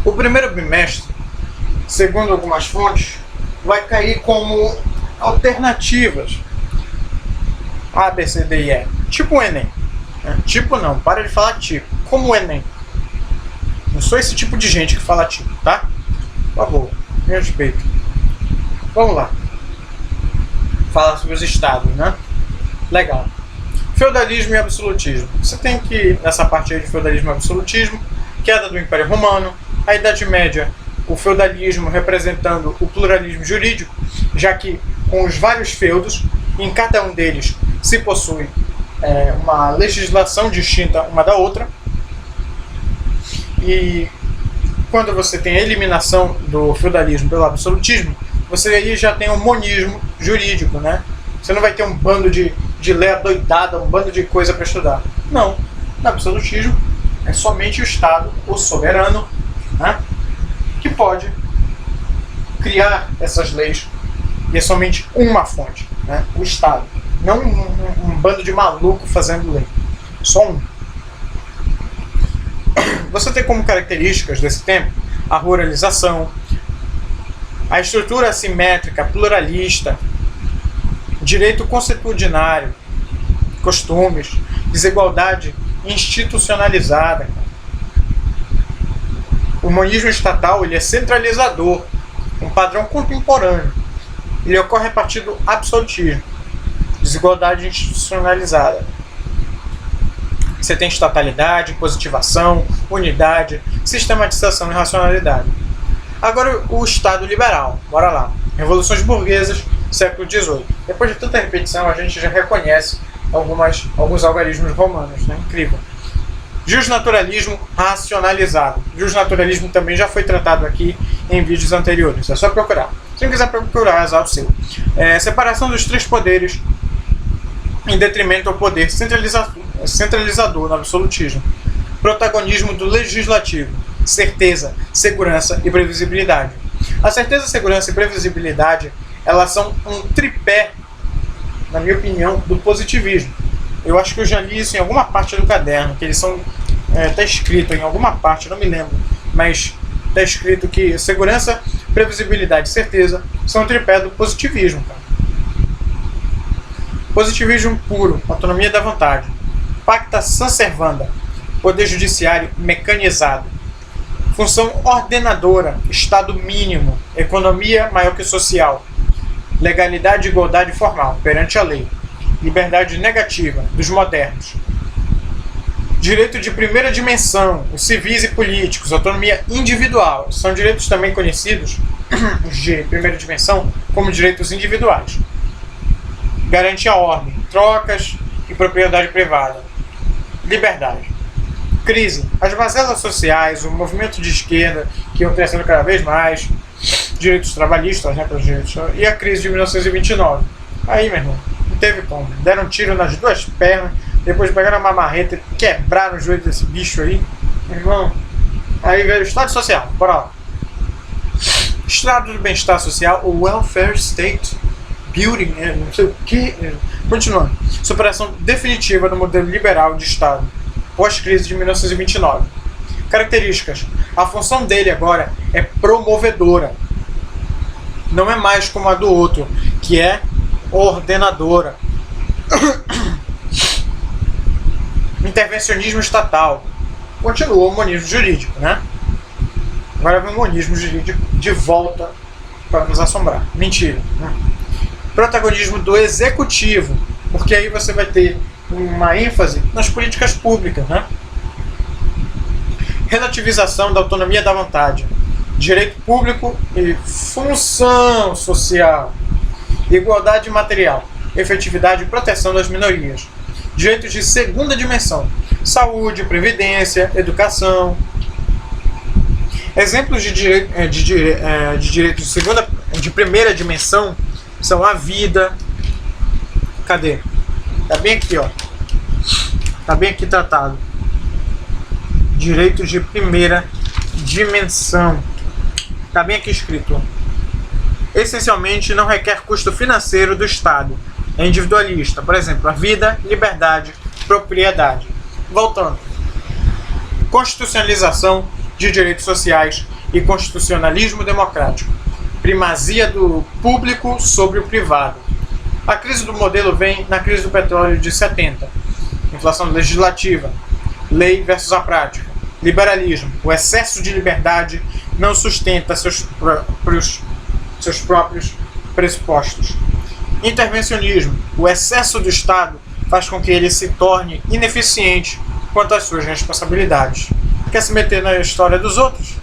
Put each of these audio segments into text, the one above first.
O primeiro bimestre, segundo algumas fontes, vai cair como alternativas A, B, C, D e E. Tipo o Enem. Tipo não, para de falar tipo. Como o Enem. Não sou esse tipo de gente que fala tipo, tá? Por favor, me respeito. Vamos lá. Fala sobre os estados, né? Legal. Feudalismo e absolutismo. Você tem que, nessa parte aí de feudalismo e absolutismo, queda do Império Romano, a Idade Média, o feudalismo representando o pluralismo jurídico, já que com os vários feudos, em cada um deles se possui uma legislação distinta uma da outra. E quando você tem a eliminação do feudalismo pelo absolutismo, você aí já tem um monismo jurídico, né? Você não vai ter um bando de lei adoidada, um bando de coisa para estudar. Não. No absolutismo, é somente o Estado, o soberano, né, que pode criar essas leis. E é somente uma fonte, né, o Estado. Não um bando de maluco fazendo lei. Só um. Você tem como características desse tempo a ruralização, a estrutura assimétrica, pluralista, direito consuetudinário, costumes, desigualdade institucionalizada. O monismo estatal ele é centralizador, um padrão contemporâneo. Ele ocorre a partir do absolutismo, desigualdade institucionalizada. Você tem estatalidade, positivação, unidade, sistematização e racionalidade. Agora o Estado liberal, bora lá. Revoluções burguesas, século XVIII. Depois de tanta repetição, a gente já reconhece alguns algarismos romanos, né? Incrível. Justnaturalismo racionalizado. Justnaturalismo também já foi tratado aqui em vídeos anteriores. É só procurar. Se não quiser procurar, azar o seu. Separação dos três poderes em detrimento ao poder centralizador no absolutismo. Protagonismo do legislativo. Certeza, segurança e previsibilidade. A certeza, segurança e previsibilidade, elas são um tripé, na minha opinião, do positivismo. Eu acho que eu já li isso em alguma parte do caderno, que eles são, está escrito em alguma parte, não me lembro, mas está escrito que segurança, previsibilidade e certeza são um tripé do positivismo. Cara. Positivismo puro, autonomia da vontade. Pacta sunt servanda, poder judiciário mecanizado. Função ordenadora, Estado mínimo, economia maior que social. Legalidade e igualdade formal, perante a lei. Liberdade negativa, dos modernos. Direito de primeira dimensão, os civis e políticos, autonomia individual. São direitos também conhecidos, os de primeira dimensão, como direitos individuais. Garante a ordem, trocas e propriedade privada. Liberdade. Crise. As mazelas sociais, o movimento de esquerda, que iam crescendo cada vez mais, direitos trabalhistas, né, para os direitos, e a crise de 1929. Aí, meu irmão, não teve como. Deram um tiro nas duas pernas, depois pegaram uma marreta e quebraram o joelho desse bicho aí. Meu irmão, aí veio o Estado Social. Bora lá. Estado do bem-estar social, o welfare state building, não sei o que. Continuando. Superação definitiva do modelo liberal de Estado pós-crise de 1929. Características. A função dele agora é promovedora. Não é mais como a do outro, que é ordenadora. Intervencionismo estatal. Continua o monismo jurídico, né? Agora vem o monismo jurídico de volta para nos assombrar. Mentira. Protagonismo do executivo, porque aí você vai ter uma ênfase nas políticas públicas, né? Relativização da autonomia da vontade, direito público e função social, igualdade material, efetividade e proteção das minorias, direitos de segunda dimensão, saúde, previdência, educação. Exemplos de direitos de primeira dimensão são a vida. Cadê? Tá bem aqui, ó. Tá bem aqui tratado. Direitos de primeira dimensão. Tá bem aqui escrito. Essencialmente não requer custo financeiro do Estado. É individualista. Por exemplo, a vida, liberdade, propriedade. Voltando. Constitucionalização de direitos sociais e constitucionalismo democrático. Primazia do público sobre o privado. A crise do modelo vem na crise do petróleo de 70. Inflação legislativa. Lei versus a prática. Liberalismo. O excesso de liberdade não sustenta seus próprios pressupostos. Intervencionismo. O excesso do Estado faz com que ele se torne ineficiente quanto às suas responsabilidades. Quer se meter na história dos outros?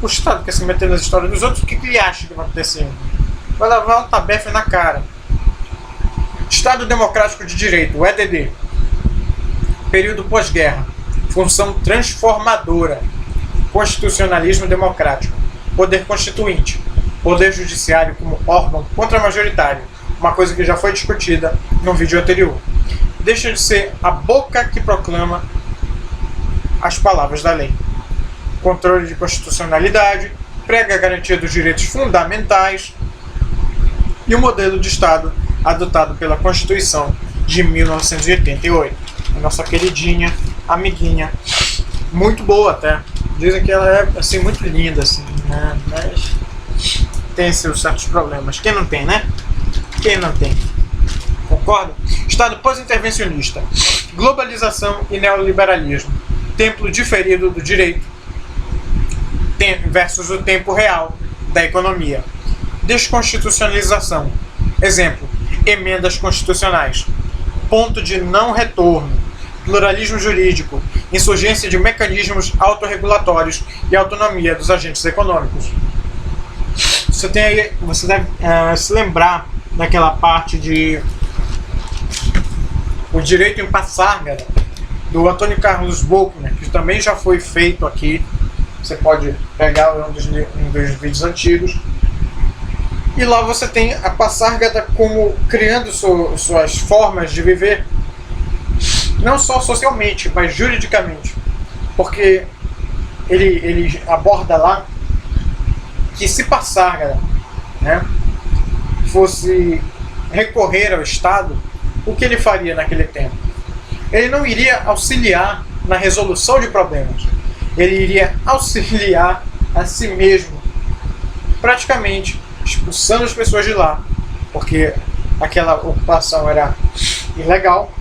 O Estado quer se meter na história dos outros? O que ele acha que vai acontecer? Vai levar um tabefe na cara. Estado Democrático de Direito, o EDD. Período pós-guerra. Função transformadora. Constitucionalismo democrático. Poder constituinte. Poder judiciário como órgão contra-majoritário. Uma coisa que já foi discutida no vídeo anterior. Deixa de ser a boca que proclama as palavras da lei. Controle de constitucionalidade, prega a garantia dos direitos fundamentais e o modelo de Estado adotado pela Constituição de 1988. A nossa queridinha, amiguinha, muito boa até. Dizem que ela é assim, muito linda, assim, né? Mas tem seus certos problemas. Quem não tem, né? Quem não tem? Concorda? Estado pós-intervencionista. Globalização e neoliberalismo. Templo diferido do direito versus o tempo real da economia. Desconstitucionalização. Exemplo, emendas constitucionais. Ponto de não retorno. Pluralismo jurídico. Insurgência de mecanismos autorregulatórios e autonomia dos agentes econômicos. Você deve se lembrar daquela parte de o direito em Passárgada, do Antônio Carlos Bockner, que também já foi feito aqui. Você pode pegar um dos vídeos antigos. E lá você tem a Passárgada como criando suas formas de viver, não só socialmente, mas juridicamente. Porque ele aborda lá que se Passárgada, né, fosse recorrer ao Estado, o que ele faria naquele tempo? Ele não iria auxiliar na resolução de problemas. Ele iria auxiliar a si mesmo, praticamente expulsando as pessoas de lá, porque aquela ocupação era ilegal,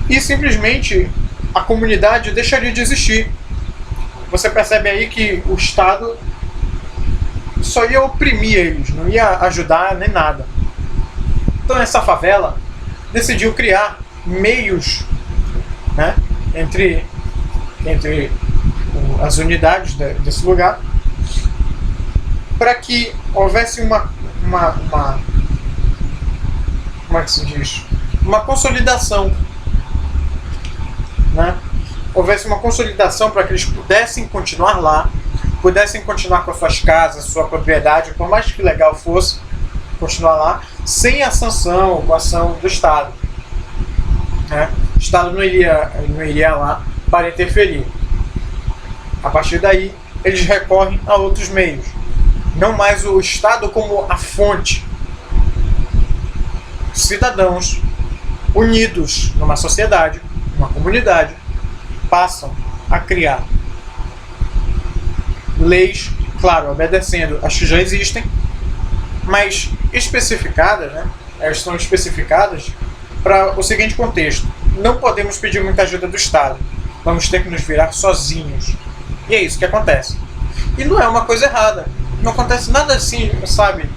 e simplesmente a comunidade deixaria de existir. Você percebe aí que o Estado só ia oprimir eles, não ia ajudar nem nada. Então essa favela decidiu criar meios, né, entre as unidades desse lugar, para que houvesse uma como é que se diz? Uma consolidação, né? Houvesse uma consolidação para que eles pudessem continuar lá, pudessem continuar com as suas casas, sua propriedade, por mais que legal fosse, continuar lá, sem a sanção, com a ação do Estado. Né? O Estado não iria lá para interferir. A partir daí, eles recorrem a outros meios. Não mais o Estado como a fonte. Cidadãos unidos numa sociedade, numa comunidade, passam a criar leis, claro, obedecendo as que já existem, mas especificadas, né? Elas estão especificadas para o seguinte contexto: não podemos pedir muita ajuda do Estado, vamos ter que nos virar sozinhos. E é isso que acontece. E não é uma coisa errada, não acontece nada assim, sabe,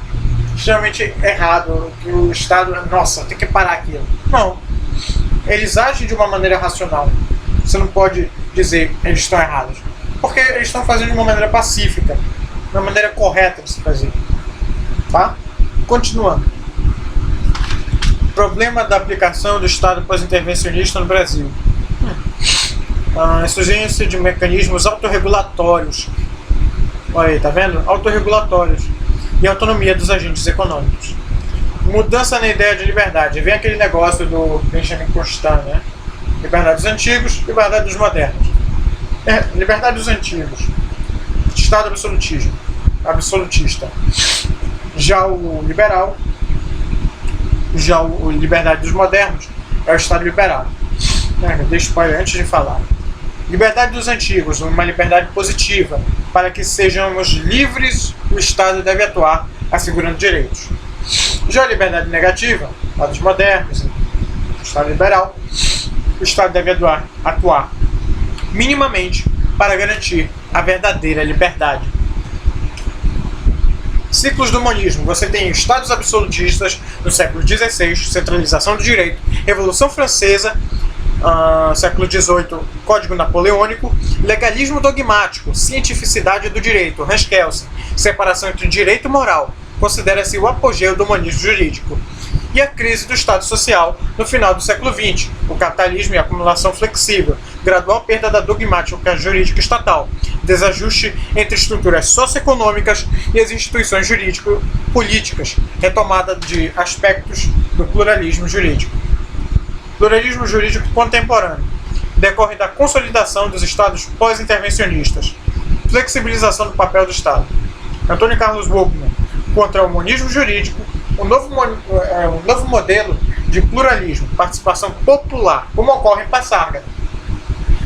extremamente errado, que o Estado, nossa, tem que parar aquilo. Não, eles agem de uma maneira racional. Você não pode dizer que eles estão errados, porque eles estão fazendo de uma maneira pacífica, de uma maneira correta de se fazer. Tá? Continuando. Problema da aplicação do Estado pós-intervencionista no Brasil. A insurgência de mecanismos autorregulatórios. Olha aí, tá vendo? Autorregulatórios. E autonomia dos agentes econômicos. Mudança na ideia de liberdade. Vem aquele negócio do Benjamin Constant, né? Liberdade dos antigos, liberdade dos modernos. Liberdade dos antigos. Estado absolutista. Já o liberal, liberdade dos modernos, é o Estado liberal. Deixa spoiler antes de falar. Liberdade dos antigos, uma liberdade positiva, para que sejamos livres, o Estado deve atuar assegurando direitos. Já a liberdade negativa, Estados modernos, o Estado liberal, o Estado deve atuar minimamente para garantir a verdadeira liberdade. Ciclos do humanismo. Você tem estados absolutistas no século XVI, centralização do direito, Revolução Francesa, século XVIII, Código Napoleônico, legalismo dogmático, cientificidade do direito, Hans Kelsen, separação entre direito e moral, considera-se o apogeu do humanismo jurídico. E a crise do Estado Social no final do século XX, o capitalismo e a acumulação flexível, gradual perda da dogmática jurídica estatal, desajuste entre estruturas socioeconômicas e as instituições jurídico-políticas, retomada de aspectos do pluralismo jurídico. Pluralismo jurídico contemporâneo decorre da consolidação dos Estados pós-intervencionistas, flexibilização do papel do Estado. Antônio Carlos Wogner, contra o humanismo jurídico, um novo modelo de pluralismo, participação popular, como ocorre em Passarga.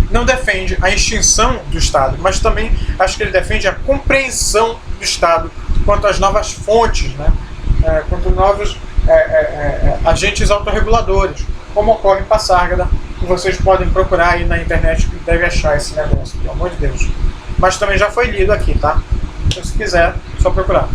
Não defende a extinção do Estado, mas também acho que ele defende a compreensão do Estado quanto às novas fontes, né? Quanto a novos agentes autorreguladores, como ocorre em Passarga, que vocês podem procurar aí na internet que deve achar esse negócio, pelo amor de Deus. Mas também já foi lido aqui, tá? Então, se quiser, é só procurar.